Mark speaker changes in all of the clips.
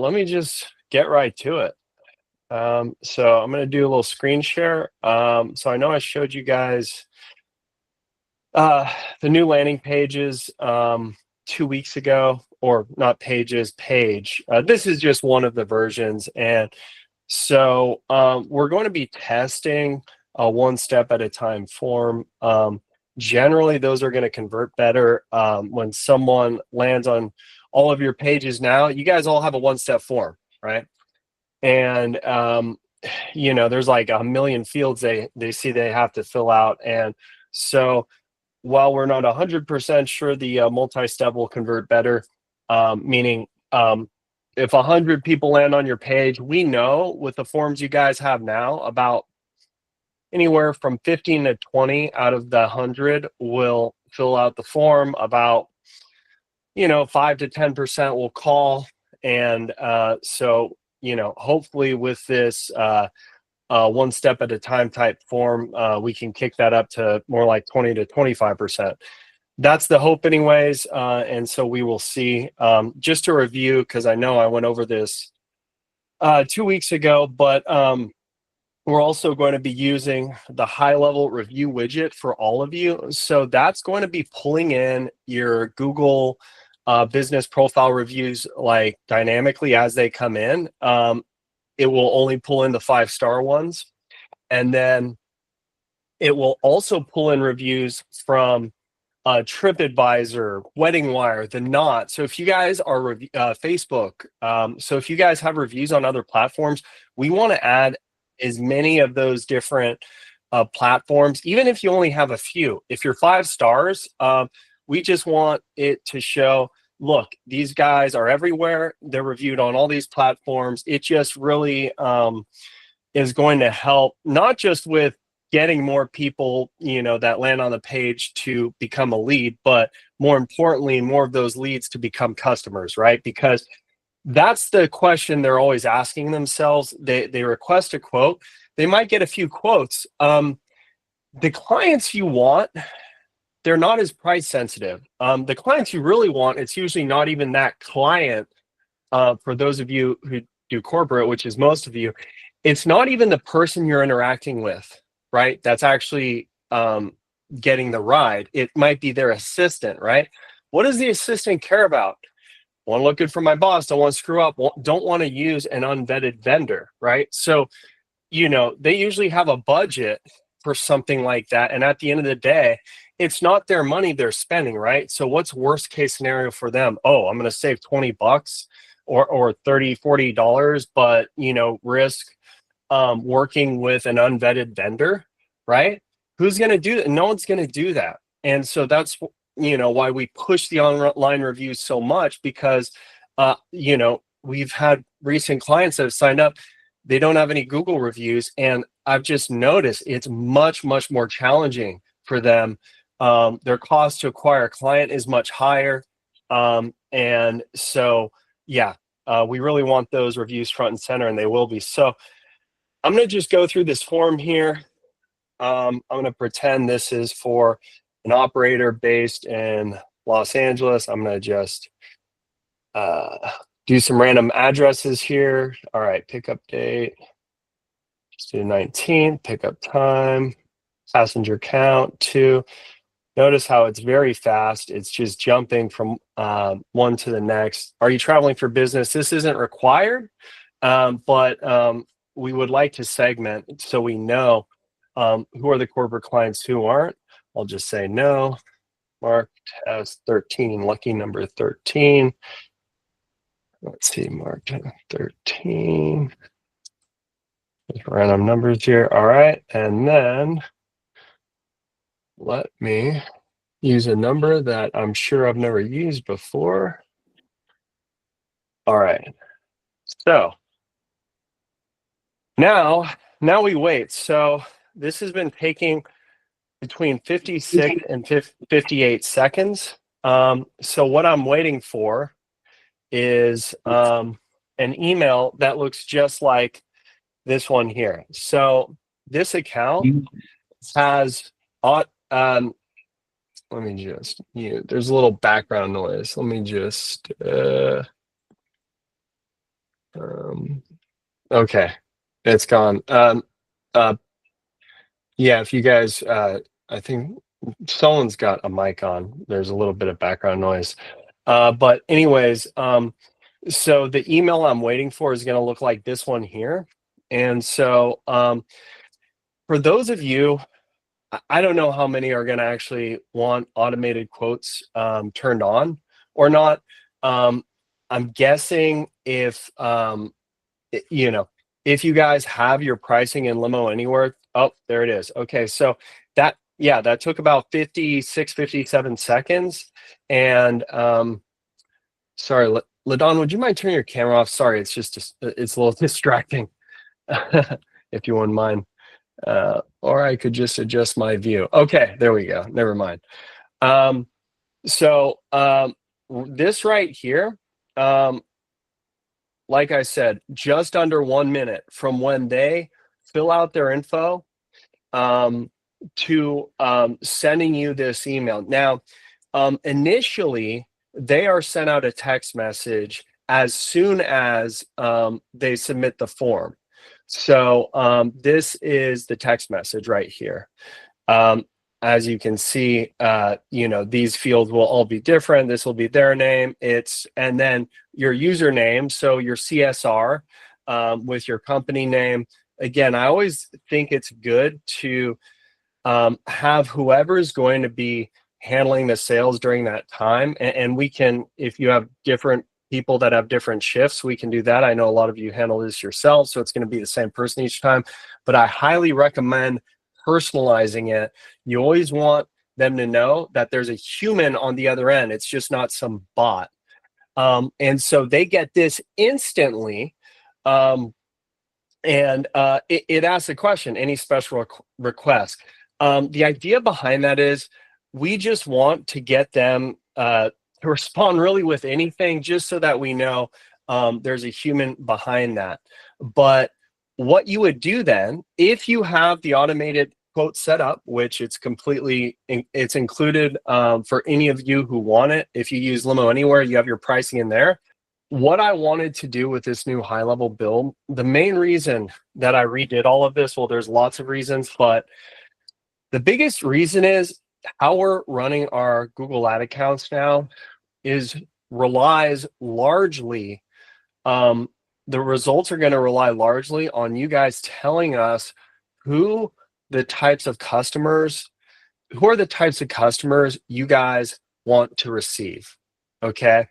Speaker 1: let me just get right to it. So I'm going to do a little screen share. So I know I showed you guys the new landing pages 2 weeks ago, or not pages, page. This is just one of the versions. And so we're going to be testing a one step at a time form. Generally, those are going to convert better when someone lands on all of your pages now. You guys all have a one-step form, right? And there's like a million fields they see they have to fill out. And so while we're not 100% sure the multi-step will convert better, meaning if 100 people land on your page, we know with the forms you guys have now, about anywhere from 15 to 20 out of the 100 will fill out the form. About 5 to 10% will call. And so hopefully with this one step at a time type form, we can kick that up to more like 20 to 25%. That's the hope anyways. And so we will see. Just to review, because I know I went over this 2 weeks ago, but we're also going to be using the high level review widget for all of you. So that's going to be pulling in your Google business profile reviews like dynamically as they come in. It will only pull in the 5-star ones. And then it will also pull in reviews from TripAdvisor, Wedding Wire, The Knot. So if you guys are Facebook, so if you guys have reviews on other platforms, we want to add as many of those different platforms, even if you only have a few. If you're 5 stars, we just want it to show, look, these guys are everywhere. They're reviewed on all these platforms. It just really is going to help, not just with getting more people, that land on the page to become a lead, but more importantly, more of those leads to become customers, right? Because that's the question they're always asking themselves. They request a quote. They might get a few quotes. The clients you want, they're not as price sensitive. The clients you really want, it's usually not even that client. For those of you who do corporate, which is most of you, it's not even the person you're interacting with, right? That's actually getting the ride. It might be their assistant, right? What does the assistant care about? Want to look good for my boss, don't want to screw up, don't want to use an unvetted vendor, right? So, they usually have a budget for something like that. And at the end of the day, it's not their money they're spending, right? So what's worst case scenario for them? Oh, I'm going to save $20 or $30, $40, but, risk working with an unvetted vendor, right? Who's going to do that? No one's going to do that. And so that's why we push the online reviews so much, because we've had recent clients that have signed up, they don't have any Google reviews, and I've just noticed it's much more challenging for them. Their cost to acquire a client is much higher, and so we really want those reviews front and center, and they will be. So I'm going to just go through this form here. I'm going to pretend this is for an operator based in Los Angeles. I'm going to just do some random addresses here. All right, pickup date. Just do 19th, pickup time, passenger count 2. Notice how it's very fast. It's just jumping from one to the next. Are you traveling for business? This isn't required, but we would like to segment so we know who are the corporate clients, who aren't. I'll just say no, marked as 13, lucky number 13. Let's see, marked 13. Just random numbers here. All right, and then let me use a number that I'm sure I've never used before. All right, so now we wait. So this has been taking between 56 and 58 seconds. So what I'm waiting for is an email that looks just like this one here. So this account has let me just mute. There's a little background noise. Let me just Okay, it's gone. Uh, yeah, if you guys, I think someone's got a mic on. There's a little bit of background noise. But anyways, so the email I'm waiting for is going to look like this one here. And so for those of you, I don't know how many are going to actually want automated quotes turned on or not. Um, I'm guessing if you know, if you guys have your pricing in Limo Anywhere, oh, there it is. Okay, so that, yeah, that took about 56, 57 seconds. And sorry, LaDon, would you mind turning your camera off? Sorry, it's just, it's a little distracting, if you wouldn't mind. Or I could just adjust my view. Okay, there we go. Never mind. So this right here, like I said, just under 1 minute from when they fill out their info to sending you this email. Now, initially, they are sent out a text message as soon as they submit the form. So this is the text message right here. As you can see, these fields will all be different. This will be their name. And then your username, so your CSR with your company name. Again, I always think it's good to have whoever is going to be handling the sales during that time. And we can, if you have different people that have different shifts, we can do that. I know a lot of you handle this yourself, so it's going to be the same person each time. But I highly recommend personalizing it. You always want them to know that there's a human on the other end. It's just not some bot. And so they get this instantly. It asks a question, any special request? The idea behind that is we just want to get them to respond really with anything, just so that we know there's a human behind that. But what you would do then, if you have the automated quote set up, which it's included for any of you who want it. If you use Limo Anywhere, you have your pricing in there. What I wanted to do with this new high-level build, the main reason that I redid all of this, well, there's lots of reasons, but the biggest reason is how we're running our Google Ad accounts now relies largely, the results are going to rely largely on you guys telling us who are the types of customers you guys want to receive. Okay.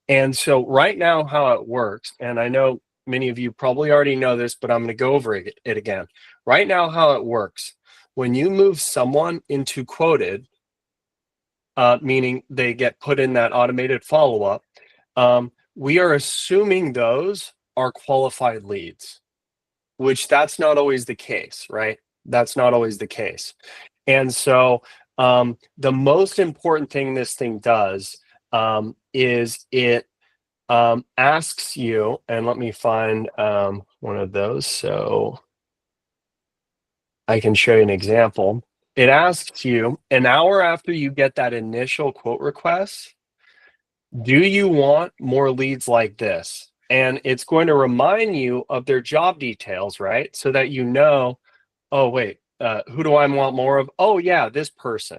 Speaker 1: And so right now, how it works, and I know many of you probably already know this, but I'm going to go over it again. Right now, how it works, when you move someone into quoted, meaning they get put in that automated follow-up, we are assuming those are qualified leads, which that's not always the case, right? That's not always the case. And so the most important thing this thing does is it asks you, and let me find one of those so I can show you an example. It asks you an hour after you get that initial quote request, do you want more leads like this? And it's going to remind you of their job details, right? So that you know, oh, wait, who do I want more of? Oh, yeah, this person.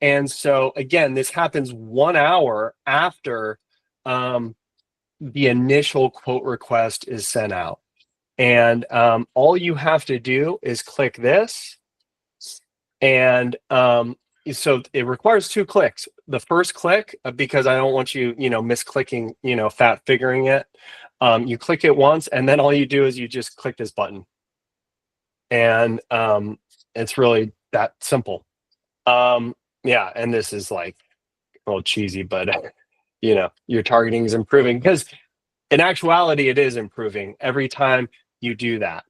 Speaker 1: And so, again, this happens 1 hour after the initial quote request is sent out. And all you have to do is click this. And so it requires 2 clicks. The first click, because I don't want you, misclicking, fat figuring it. You click it once, and then all you do is you just click this button. And it's really that simple. Yeah, and this is like a little cheesy, but your targeting is improving, because in actuality, it is improving every time you do that.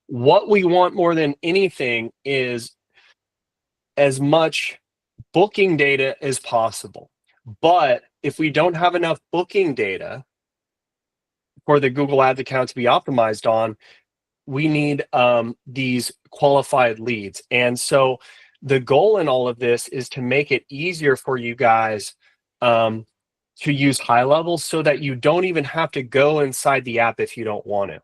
Speaker 1: What we want more than anything is as much booking data as possible. But if we don't have enough booking data for the Google Ads account to be optimized on, we need these qualified leads. And so the goal in all of this is to make it easier for you guys to use high level so that you don't even have to go inside the app if you don't want to.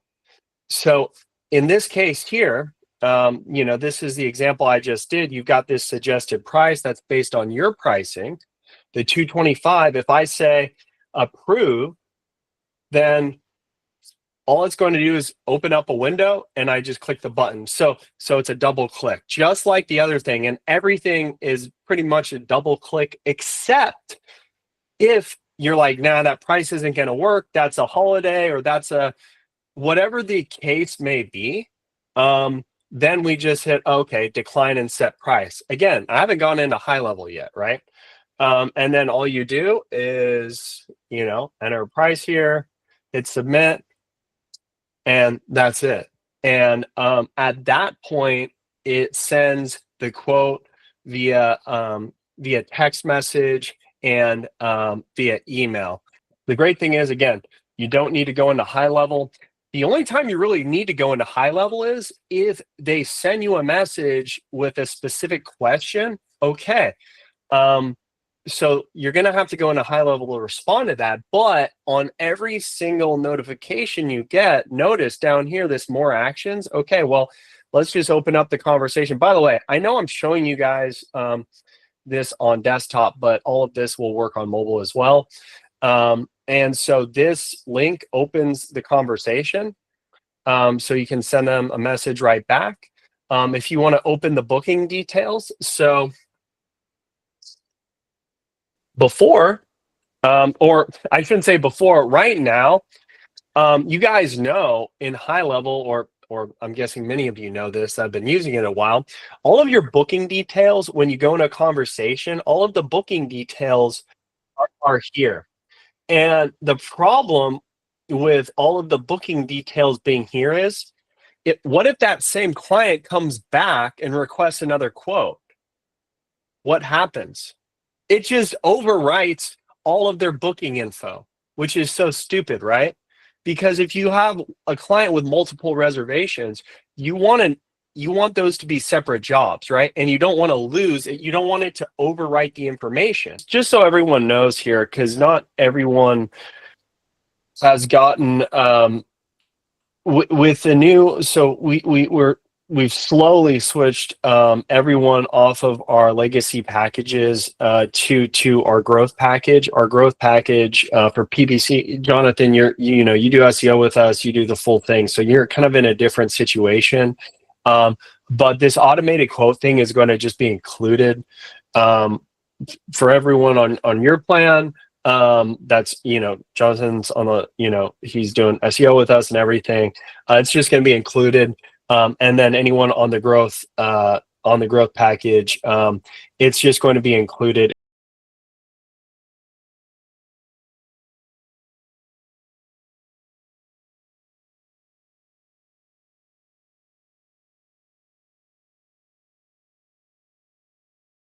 Speaker 1: So in this case here, this is the example I just did. You've got this suggested price that's based on your pricing, the 225. If I say approve, then all it's going to do is open up a window and I just click the button. So it's a double click, just like the other thing. And everything is pretty much a double click, except if you're like, nah, that price isn't going to work. That's a holiday, or that's a whatever the case may be. Then we just hit, okay, decline and set price. Again, I haven't gone into high level yet, right? And then all you do is, enter a price here, hit submit, and that's it. And at that point, it sends the quote via text message and via email. The great thing is, again, you don't need to go into high level. The only time you really need to go into high level is if they send you a message with a specific question. Okay. So you're going to have to go into high level to respond to that. But on every single notification you get, notice down here, this more actions. Okay, well, let's just open up the conversation. By the way, I know I'm showing you guys this on desktop, but all of this will work on mobile as well. And so this link opens the conversation. So you can send them a message right back. If you want to open the booking details, so before, or I shouldn't say before, right now, you guys know in high level, or I'm guessing many of you know this, I've been using it a while, all of your booking details, when you go in a conversation, all of the booking details are here. And the problem with all of the booking details being here is, what if that same client comes back and requests another quote? What happens? It just overwrites all of their booking info, which is so stupid, right? Because if you have a client with multiple reservations, you want those to be separate jobs, right? And you don't want to lose it. You don't want it to overwrite the information. Just so everyone knows here, because not everyone has gotten with the new. So we've slowly switched everyone off of our legacy packages to our growth package. Our growth package for PPC, Jonathan, you do SEO with us, you do the full thing, so you're kind of in a different situation. But this automated quote thing is going to just be included for everyone on your plan. That's Jonathan's on the he's doing SEO with us and everything. It's just going to be included. And then anyone on the growth package, it's just going to be included